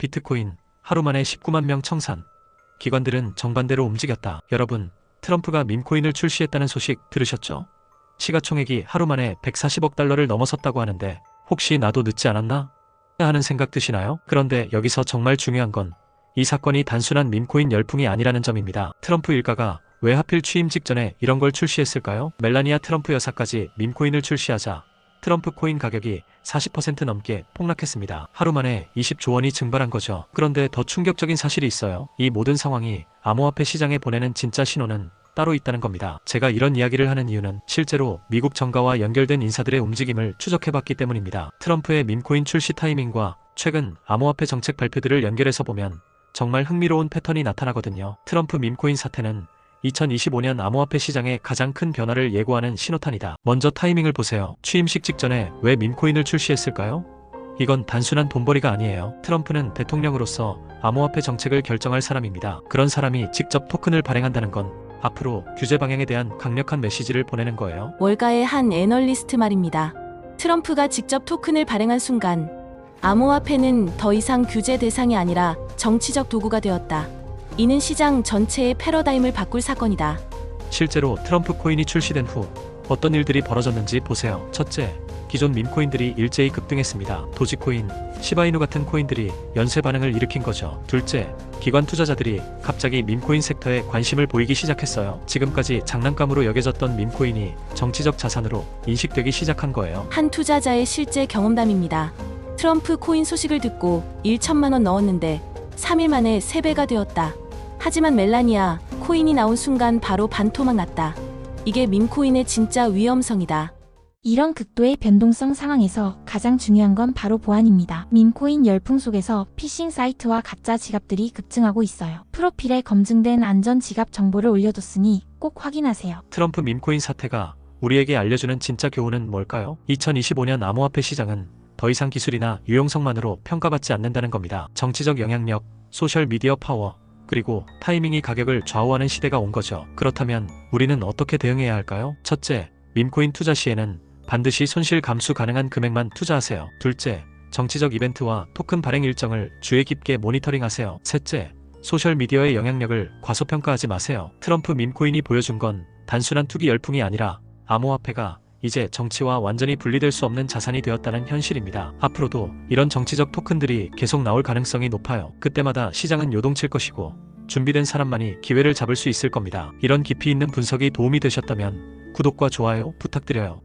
비트코인 하루 만에 19만 명 청산. 기관들은 정반대로 움직였다. 여러분, 트럼프가 밈코인을 출시했다는 소식 들으셨죠? 시가총액이 하루 만에 140억 달러를 넘어섰다고 하는데 혹시 나도 늦지 않았나? 하는 생각 드시나요? 그런데 여기서 정말 중요한 건 이 사건이 단순한 밈코인 열풍이 아니라는 점입니다. 트럼프 일가가 왜 하필 취임 직전에 이런 걸 출시했을까요? 멜라니아 트럼프 여사까지 밈코인을 출시하자 트럼프 코인 가격이 40% 넘게 폭락했습니다. 하루 만에 20조 원이 증발한 거죠. 그런데 더 충격적인 사실이 있어요. 이 모든 상황이 암호화폐 시장에 보내는 진짜 신호는 따로 있다는 겁니다. 제가 이런 이야기를 하는 이유는 실제로 미국 정가와 연결된 인사들의 움직임을 추적해봤기 때문입니다. 트럼프의 밈코인 출시 타이밍과 최근 암호화폐 정책 발표들을 연결해서 보면 정말 흥미로운 패턴이 나타나거든요. 트럼프 밈코인 사태는 2025년 암호화폐 시장의 가장 큰 변화를 예고하는 신호탄이다. 먼저 타이밍을 보세요. 취임식 직전에 왜 밈코인을 출시했을까요? 이건 단순한 돈벌이가 아니에요. 트럼프는 대통령으로서 암호화폐 정책을 결정할 사람입니다. 그런 사람이 직접 토큰을 발행한다는 건 앞으로 규제 방향에 대한 강력한 메시지를 보내는 거예요. 월가의 한 애널리스트 말입니다. 트럼프가 직접 토큰을 발행한 순간 암호화폐는 더 이상 규제 대상이 아니라 정치적 도구가 되었다. 이는 시장 전체의 패러다임을 바꿀 사건이다. 실제로 트럼프 코인이 출시된 후 어떤 일들이 벌어졌는지 보세요. 첫째, 기존 밈코인들이 일제히 급등했습니다. 도지코인, 시바이누 같은 코인들이 연쇄 반응을 일으킨 거죠. 둘째, 기관 투자자들이 갑자기 밈코인 섹터에 관심을 보이기 시작했어요. 지금까지 장난감으로 여겨졌던 밈코인이 정치적 자산으로 인식되기 시작한 거예요. 한 투자자의 실제 경험담입니다. 트럼프 코인 소식을 듣고 1천만 원 넣었는데 3일 만에 3배가 되었다. 하지만 멜라니아 코인이 나온 순간 바로 반토막 났다. 이게 밈코인의 진짜 위험성이다. 이런 극도의 변동성 상황에서 가장 중요한 건 바로 보안입니다. 밈코인 열풍 속에서 피싱 사이트와 가짜 지갑들이 급증하고 있어요. 프로필에 검증된 안전 지갑 정보를 올려뒀으니 꼭 확인하세요. 트럼프 밈코인 사태가 우리에게 알려주는 진짜 교훈은 뭘까요? 2025년 암호화폐 시장은 더 이상 기술이나 유용성만으로 평가받지 않는다는 겁니다. 정치적 영향력, 소셜미디어 파워, 그리고 타이밍이 가격을 좌우하는 시대가 온 거죠. 그렇다면 우리는 어떻게 대응해야 할까요? 첫째, 밈코인 투자 시에는 반드시 손실 감수 가능한 금액만 투자하세요. 둘째, 정치적 이벤트와 토큰 발행 일정을 주의 깊게 모니터링하세요. 셋째, 소셜미디어의 영향력을 과소평가하지 마세요. 트럼프 밈코인이 보여준 건 단순한 투기 열풍이 아니라 암호화폐가 이제 정치와 완전히 분리될 수 없는 자산이 되었다는 현실입니다. 앞으로도 이런 정치적 토큰들이 계속 나올 가능성이 높아요. 그때마다 시장은 요동칠 것이고 준비된 사람만이 기회를 잡을 수 있을 겁니다. 이런 깊이 있는 분석이 도움이 되셨다면 구독과 좋아요 부탁드려요.